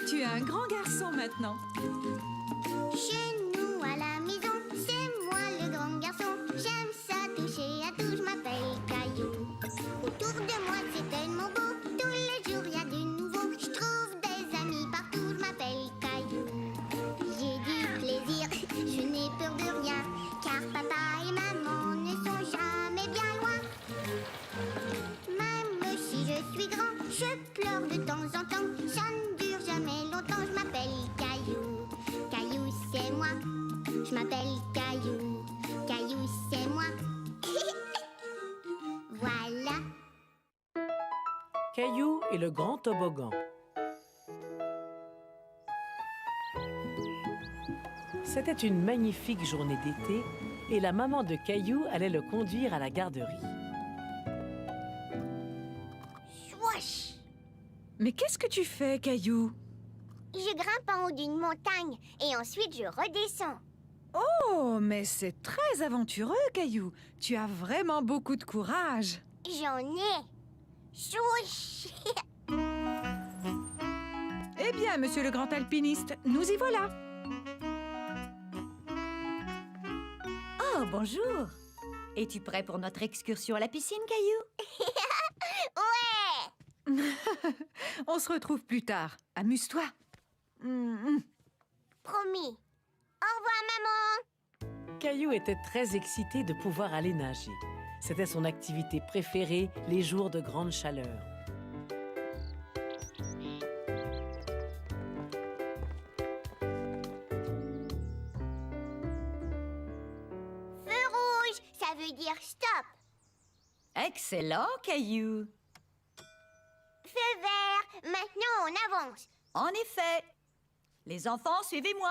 Tu es un grand garçon maintenant. Chez nous à la maison, c'est moi le grand garçon. J'aime ça toucher à tout, je m'appelle Caillou. Autour de moi c'est tellement beau, tous les jours il y a du nouveau. Je trouve des amis partout, je m'appelle Caillou. J'ai du plaisir, je n'ai peur de rien, car papa et maman ne sont jamais bien loin. Même si je suis grand, je pleure de temps en temps. Ça ne dure jamais longtemps, je m'appelle Caillou. Caillou, c'est moi. Je m'appelle Caillou. Caillou, c'est moi. Voilà. Caillou et le grand toboggan. C'était une magnifique journée d'été et la maman de Caillou allait le conduire à la garderie. Swoosh! Mais qu'est-ce que tu fais, Caillou? Je grimpe en haut d'une montagne et ensuite je redescends. Oh, mais c'est très aventureux, Caillou. Tu as vraiment beaucoup de courage. J'en ai. Swoosh! Eh bien, monsieur le grand alpiniste, nous y voilà. Oh, bonjour. Es-tu prêt pour notre excursion à la piscine, Caillou? Ouais! On se retrouve plus tard. Amuse-toi. Promis. Au revoir, maman. Caillou était très excité de pouvoir aller nager. C'était son activité préférée les jours de grande chaleur. Feu rouge, ça veut dire stop. Excellent, Caillou. Feu vert, maintenant on avance. En effet. Les enfants, suivez-moi.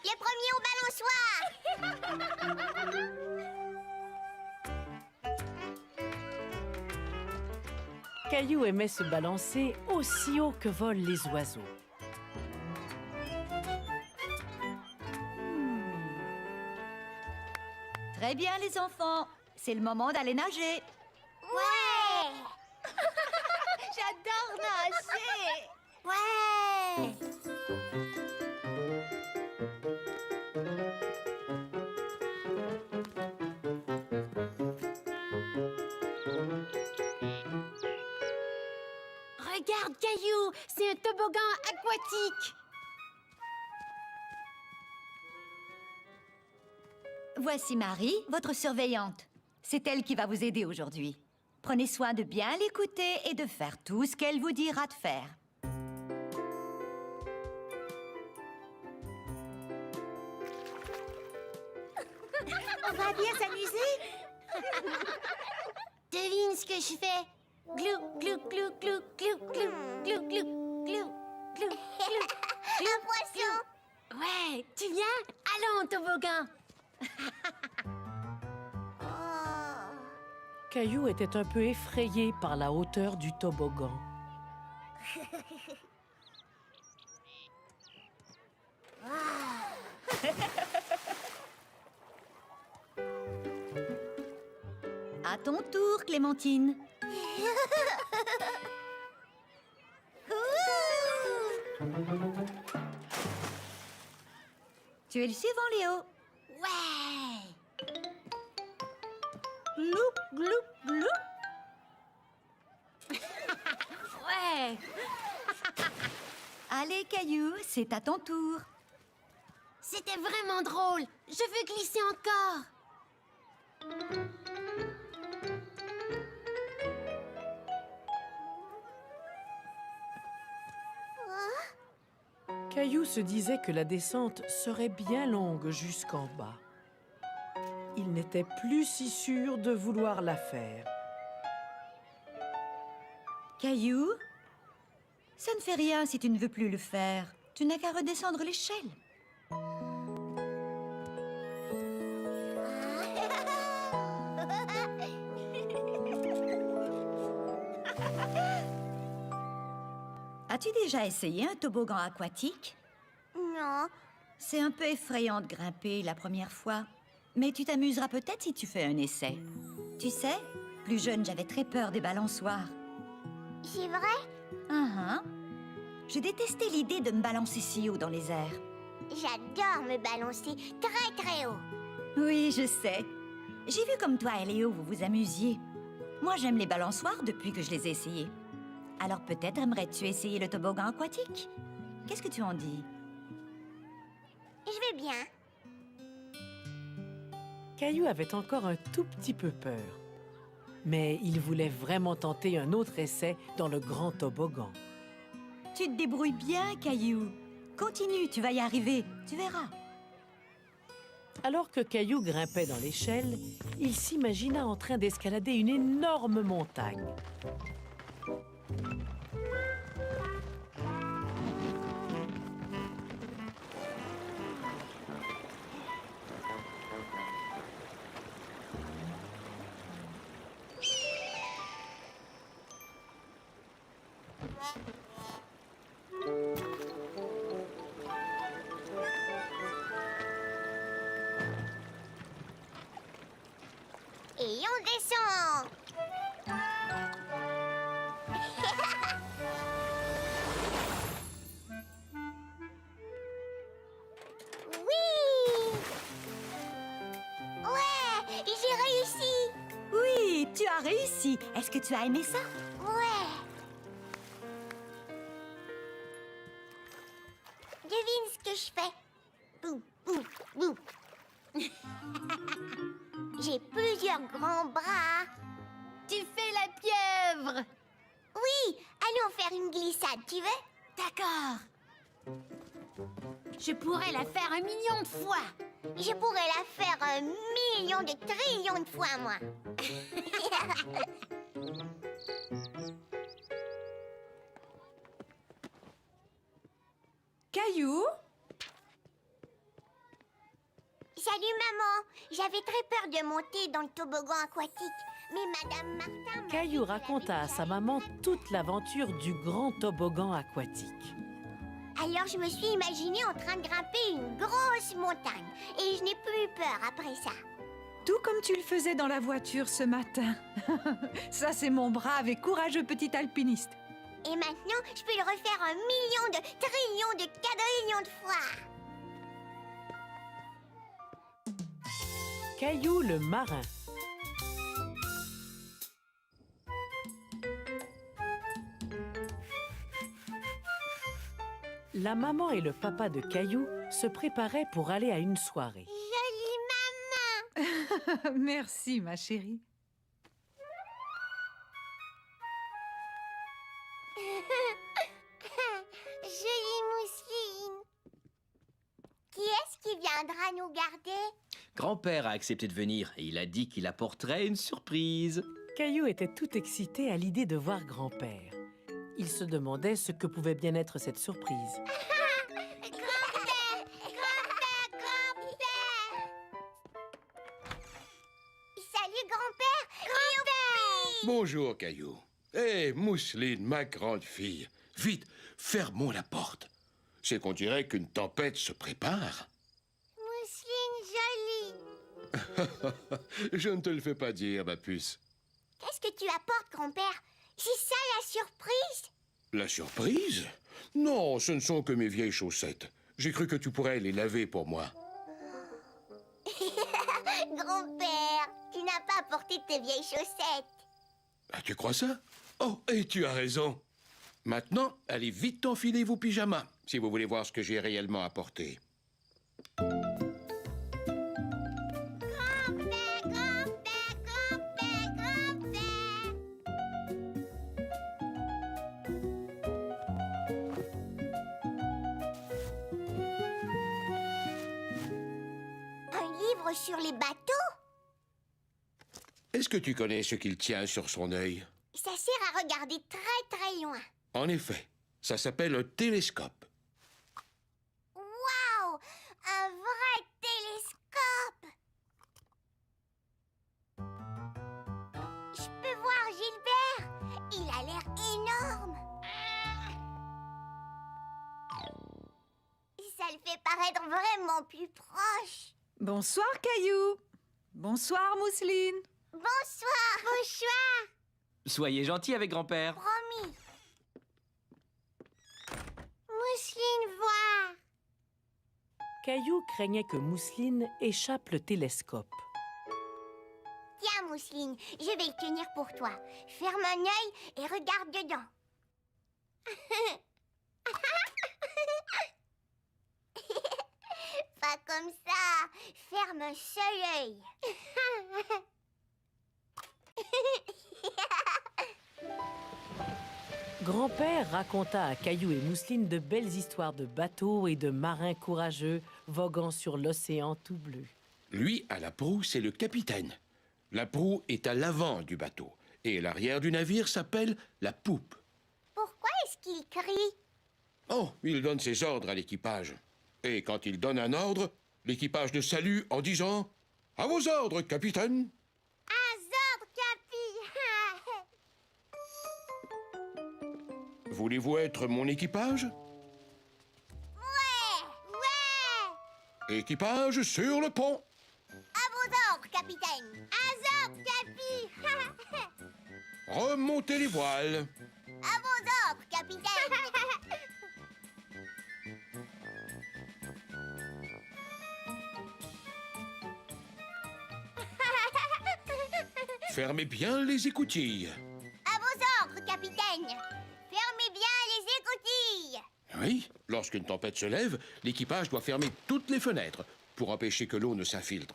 Les premiers au balançoire. Caillou aimait se balancer aussi haut que volent les oiseaux. Très bien, les enfants. C'est le moment d'aller nager. Ouais! J'adore nager. Ouais! Regarde, Caillou, c'est un toboggan aquatique. Voici Marie, votre surveillante. C'est elle qui va vous aider aujourd'hui. Prenez soin de bien l'écouter et de faire tout ce qu'elle vous dira de faire. On va bien s'amuser? Devine ce que je fais. Glou, glou, glou, glou, glou, glou, glou, glou, glou, glou, glou. Un poisson. Ouais, tu viens? Allons, toboggan. Oh. Caillou était un peu effrayé par la hauteur du toboggan. À ton tour, Clémentine. Tu es le suivant, Léo. Ouais. Gloup, gloup, gloup. Ouais. Allez, Caillou, c'est à ton tour. C'était vraiment drôle. Je veux glisser encore. Caillou se disait que la descente serait bien longue jusqu'en bas. Il n'était plus si sûr de vouloir la faire. Caillou, ça ne fait rien si tu ne veux plus le faire. Tu n'as qu'à redescendre l'échelle. As-tu déjà essayé un toboggan aquatique? Non. C'est un peu effrayant de grimper la première fois. Mais tu t'amuseras peut-être si tu fais un essai. Tu sais, plus jeune, j'avais très peur des balançoires. C'est vrai? Je détestais l'idée de me balancer si haut dans les airs. J'adore me balancer très très haut. Oui, je sais. J'ai vu comme toi et Léo, vous vous amusiez. Moi, j'aime les balançoires depuis que je les ai essayés. Alors peut-être aimerais-tu essayer le toboggan aquatique? Qu'est-ce que tu en dis? Je vais bien. Caillou avait encore un tout petit peu peur. Mais il voulait vraiment tenter un autre essai dans le grand toboggan. Tu te débrouilles bien, Caillou. Continue, tu vas y arriver. Tu verras. Alors que Caillou grimpait dans l'échelle, il s'imagina en train d'escalader une énorme montagne. Et on descend. Oui. Ouais, j'ai réussi. Oui, tu as réussi. Est-ce que tu as aimé ça? Ouais. Devine ce que je fais. Boum, boum, boum. J'ai plusieurs grands bras. Tu fais la pieuvre. Oui, allons faire une glissade, tu veux? D'accord. Je pourrais la faire 1 million de fois. Je pourrais la faire 1 million de trillions de fois, moi. Caillou? Salut, maman. J'avais très peur de monter dans le toboggan aquatique. Mais Madame Martin m'a dit Caillou qu'elle raconta avait à sa déjà maman toute l'aventure du grand toboggan aquatique. Alors je me suis imaginée en train de grimper une grosse montagne. Et je n'ai plus eu peur après ça. Tout comme tu le faisais dans la voiture ce matin. Ça, c'est mon brave et courageux petit alpiniste. Et maintenant, je peux le refaire 1 million de trillions de quadrillions de fois. Caillou le marin. La maman et le papa de Caillou se préparaient pour aller à une soirée. Jolie maman. Merci, ma chérie. Jolie mousseline. Qui est-ce qui viendra nous garder? Grand-père a accepté de venir et il a dit qu'il apporterait une surprise. Caillou était tout excité à l'idée de voir grand-père. Il se demandait ce que pouvait bien être cette surprise. Grand-père! Grand-père! Grand-père! Salut, grand-père! Grand-père! Bonjour, Caillou. Hé, Mousseline, ma grande fille. Vite, fermons la porte. C'est qu'on dirait qu'une tempête se prépare. Mousseline jolie. Je ne te le fais pas dire, ma puce. Qu'est-ce que tu apportes, grand-père? C'est ça la surprise? La surprise? Non, ce ne sont que mes vieilles chaussettes. J'ai cru que tu pourrais les laver pour moi. Grand-père, tu n'as pas apporté tes vieilles chaussettes. Ah, tu crois ça? Oh, et tu as raison. Maintenant, allez vite enfiler vos pyjamas, si vous voulez voir ce que j'ai réellement apporté. Grand-père, grand-père, grand-père, grand-père. Un livre sur les bateaux? Est-ce que tu connais ce qu'il tient sur son œil? Ça sert à regarder très très loin. En effet, ça s'appelle un télescope. Waouh! Un vrai télescope! Je peux voir Gilbert. Il a l'air énorme. allait paraître vraiment plus proche. Bonsoir, Caillou. Bonsoir, Mousseline. Bonsoir. Bonsoir. Soyez gentil avec grand-père. Promis. Mousseline, voir. Caillou craignait que Mousseline échappe le télescope. Tiens, Mousseline, je vais le tenir pour toi. Ferme un œil et regarde dedans. Pas comme ça. Ferme un seul œil. Grand-père raconta à Caillou et Mousseline de belles histoires de bateaux et de marins courageux voguant sur l'océan tout bleu. Lui, à la proue, c'est le capitaine. La proue est à l'avant du bateau. Et l'arrière du navire s'appelle la poupe. Pourquoi est-ce qu'il crie? Oh, il donne ses ordres à l'équipage. Et quand il donne un ordre, l'équipage le salue en disant « À vos ordres, capitaine !» Azor, Capi. Voulez-vous être mon équipage? Ouais. Équipage sur le pont. À vos ordres, capitaine. Azor, Capi. Remontez les voiles. À vos ordres, capitaine. Fermez bien les écoutilles. À vos ordres, capitaine. Fermez bien les écoutilles. Oui, lorsqu'une tempête se lève, l'équipage doit fermer toutes les fenêtres pour empêcher que l'eau ne s'infiltre.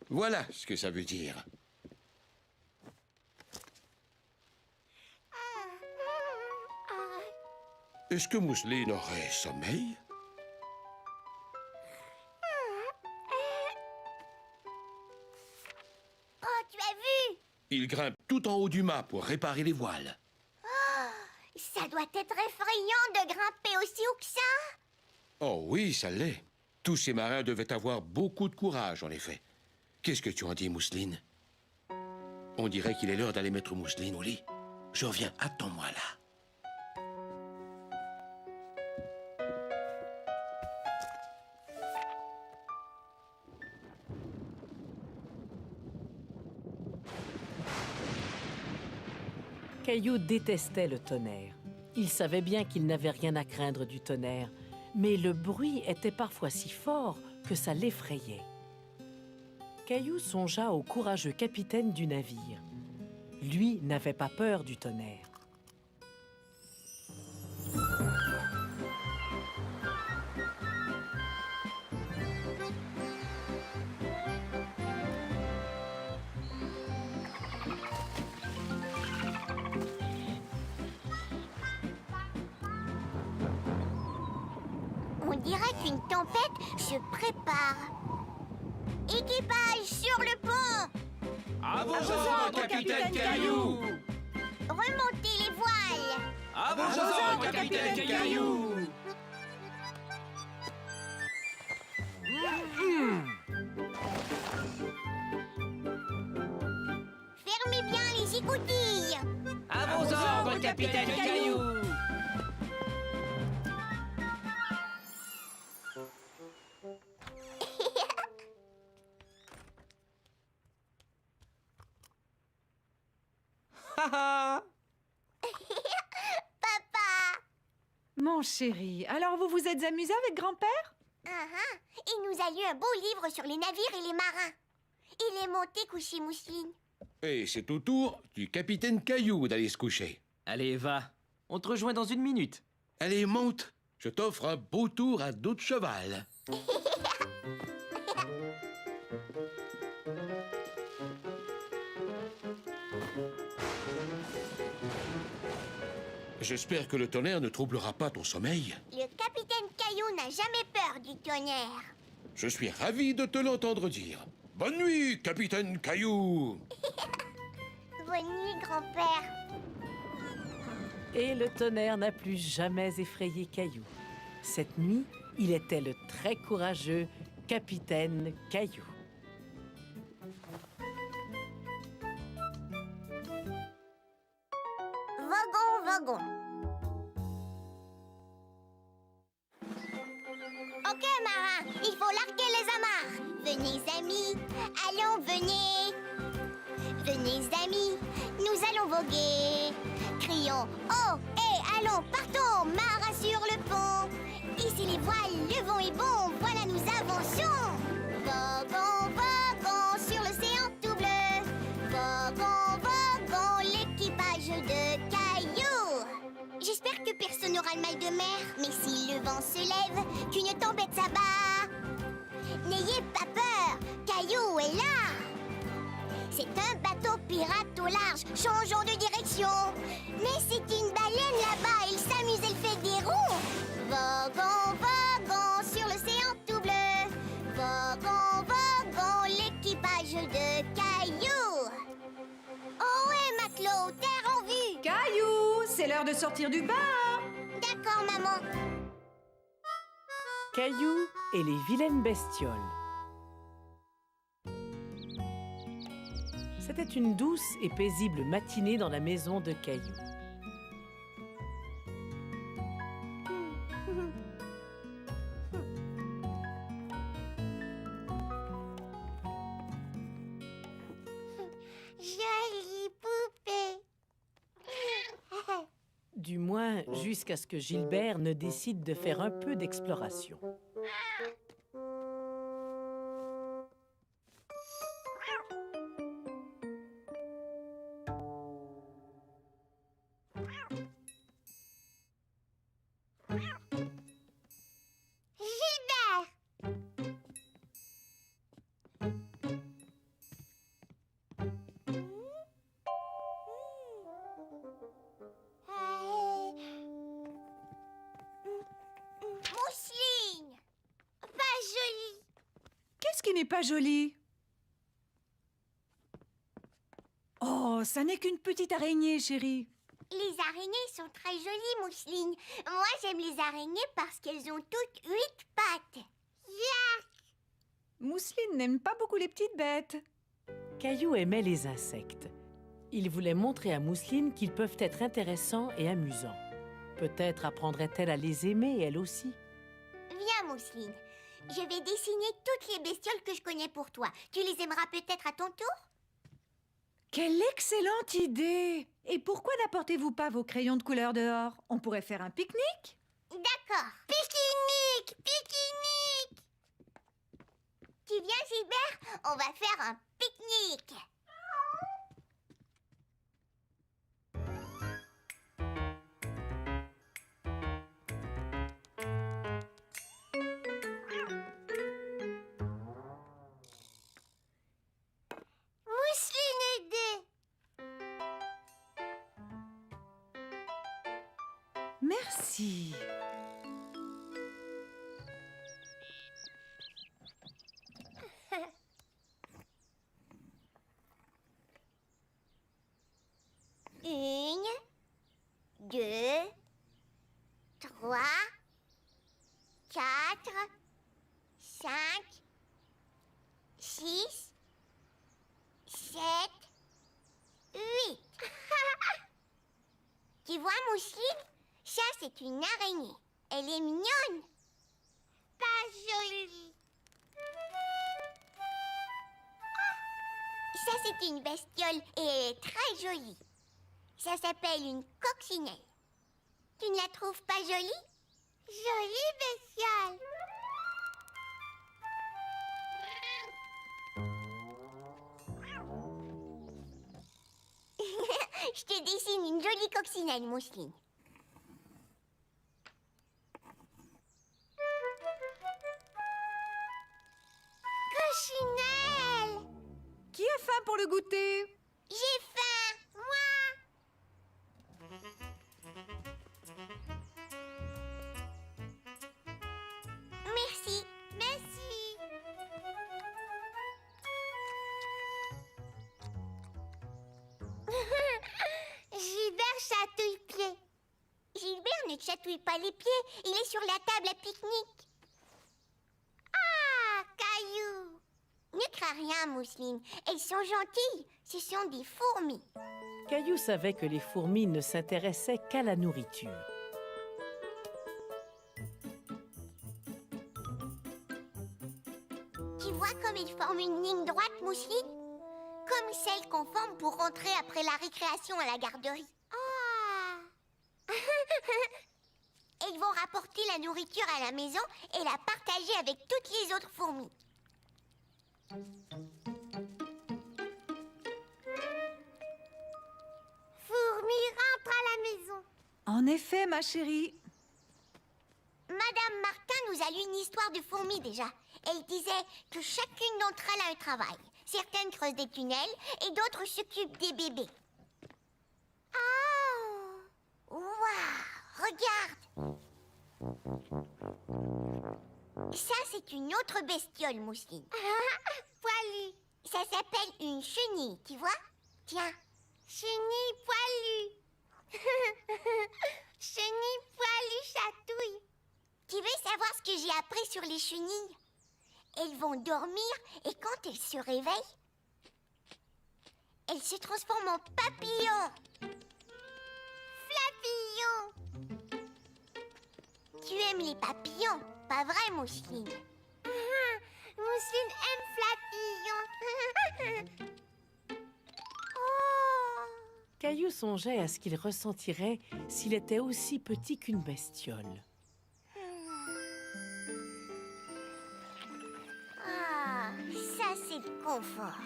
Voilà ce que ça veut dire. Est-ce que Mousseline aurait sommeil? Oh, tu as vu? Il grimpe tout en haut du mât pour réparer les voiles. Ça doit être effrayant de grimper aussi haut que ça. Oh oui, ça l'est. Tous ces marins devaient avoir beaucoup de courage, en effet. Qu'est-ce que tu en dis, Mousseline? On dirait qu'il est l'heure d'aller mettre Mousseline au lit. Je reviens, attends-moi là. Caillou détestait le tonnerre. Il savait bien qu'il n'avait rien à craindre du tonnerre, mais le bruit était parfois si fort que ça l'effrayait. Caillou songea au courageux capitaine du navire. Lui n'avait pas peur du tonnerre. On dirait qu'une tempête se prépare. Équipage sur le pont. À vos ordres, capitaine Caillou. Remontez les voiles. À vos ordres, capitaine Caillou. Fermez bien les écoutilles. À vos ordres, capitaine Caillou. Papa. Mon chéri, alors vous vous êtes amusé avec grand-père? Il nous a lu un beau livre sur les navires et les marins. Il est monté coucher Mousseline. Et c'est au tour du capitaine Caillou d'aller se coucher. Allez, va. On te rejoint dans une minute. Allez, monte. Je t'offre un beau tour à dos de cheval. J'espère que le tonnerre ne troublera pas ton sommeil. Le capitaine Caillou n'a jamais peur du tonnerre. Je suis ravi de te l'entendre dire. Bonne nuit, capitaine Caillou. Bonne nuit, grand-père. Et le tonnerre n'a plus jamais effrayé Caillou. Cette nuit, il était le très courageux capitaine Caillou. Wagon. Ok, marin. faut larguer les amarres. Venez amis, allons venez. Venez amis, nous allons voguer. Crions oh et allons, partons, marin sur le pont. Ici les voiles, le vent est bon, voilà nous avançons. Voguons, voguons sur l'océan tout bleu. Voguons, voguons, l'équipage de Caillou. J'espère que personne n'aura le mal de mer, mais si le vent se lève, qu'une tempête s'abat. N'ayez pas peur, Caillou est là. C'est un bateau pirate au large, changeons de direction. Mais c'est une baleine là-bas, elle s'amuse, elle fait des ronds. Voguons, voguons sur l'océan tout bleu. Voguons, voguons, l'équipage de Caillou. Oh ouais, matelot, terre en vue. Caillou, c'est l'heure de sortir du bain. D'accord, maman. Caillou et les vilaines bestioles. C'était une douce et paisible matinée dans la maison de Caillou. Jolie poupée. Du moins, jusqu'à ce que Gilbert ne décide de faire un peu d'exploration. Gilbert! Mousseline! Pas jolie! Qu'est-ce qui n'est pas joli? Oh, ça n'est qu'une petite araignée, chérie. Les araignées sont très jolies, Mousseline. Moi, j'aime les araignées parce qu'elles ont toutes 8 pattes. Yark! Mousseline n'aime pas beaucoup les petites bêtes. Caillou aimait les insectes. Il voulait montrer à Mousseline qu'ils peuvent être intéressants et amusants. Peut-être apprendrait-elle à les aimer, elle aussi. Viens, Mousseline. Je vais dessiner toutes les bestioles que je connais pour toi. Tu les aimeras peut-être à ton tour? Quelle excellente idée! Et pourquoi n'apportez-vous pas vos crayons de couleur dehors? On pourrait faire un pique-nique? D'accord. Pique-nique! Pique-nique! Tu viens, Gilbert? On va faire un pique-nique. Mousseline aidée. Merci. Une, deux, trois, quatre, cinq, six, sept, huit. Tu vois, Mousseline? Ça, c'est une araignée. Elle est mignonne. Pas jolie. Ça, c'est une bestiole et elle est très jolie. Ça s'appelle une coccinelle. Tu ne la trouves pas jolie? Jolie bestiole. Je te dessine une jolie coccinelle, Mousseline. Coccinelle! Qui a faim pour le goûter? J'ai faim, moi! Merci, merci. Gilbert chatouille-pied. Gilbert ne chatouille pas les pieds, il est sur la table à pique-nique. Ah, Caillou! Ne crains rien, Mousseline. Elles sont gentilles. Ce sont des fourmis. Caillou savait que les fourmis ne s'intéressaient qu'à la nourriture. Tu vois comme ils forment une ligne droite, Mousseline? Comme celle qu'on forme pour rentrer après la récréation à la garderie. Ah. Et ils vont rapporter la nourriture à la maison et la partager avec toutes les autres fourmis. Fourmi rentre à la maison. En effet, ma chérie. Madame Martin nous a lu une histoire de fourmis déjà. Elle disait que chacune d'entre elles a un travail. Certaines creusent des tunnels et d'autres s'occupent des bébés. Oh. Waouh! Regarde! Ça, c'est une autre bestiole, Mousseline. Poilu. Ça s'appelle une chenille, tu vois? Tiens. Chenille poilue. Chenille poilue chatouille. Tu veux savoir ce que j'ai appris sur les chenilles? Elles vont dormir et quand elles se réveillent, elles se transforment en papillons. Papillon. Tu aimes les papillons, pas vrai, Mousseline? Mousseline aime Flapillon. Oh. Caillou songeait à ce qu'il ressentirait s'il était aussi petit qu'une bestiole. Ah, ça c'est le confort.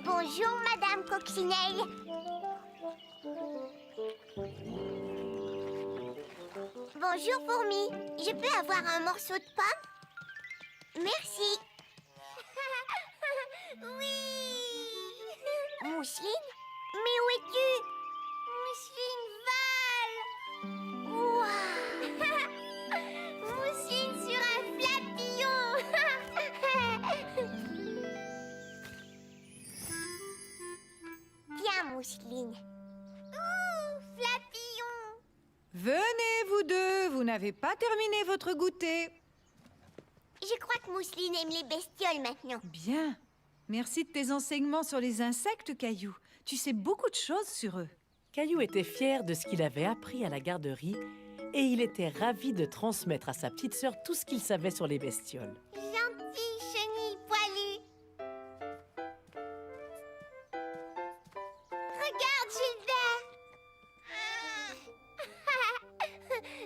Bonjour, Madame Coccinelle. Bonjour, Fourmi. Je peux avoir un morceau de pomme? Merci. Oui. Mousseline? Mais où es-tu? Mousseline vole. Ouah. Mousseline sur un flapillon. Tiens, Mousseline. Ouh, flapillon. Venez, vous deux, vous n'avez pas terminé votre goûter. Je crois que Mousseline aime les bestioles maintenant. Bien. Merci de tes enseignements sur les insectes, Caillou. Tu sais beaucoup de choses sur eux. Caillou était fier de ce qu'il avait appris à la garderie et il était ravi de transmettre à sa petite sœur tout ce qu'il savait sur les bestioles. Gentille chenille poilue. Regarde, Gilbert.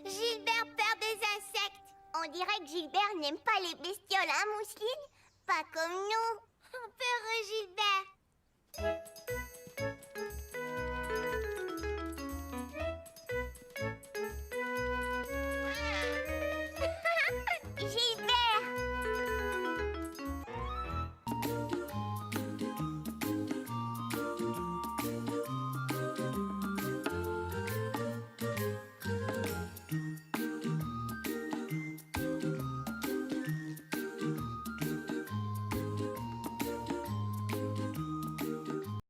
Gilbert perd des insectes. On dirait que Gilbert n'aime pas les bestioles, hein, Mousseline? Pas comme nous. Peureux Gilbert.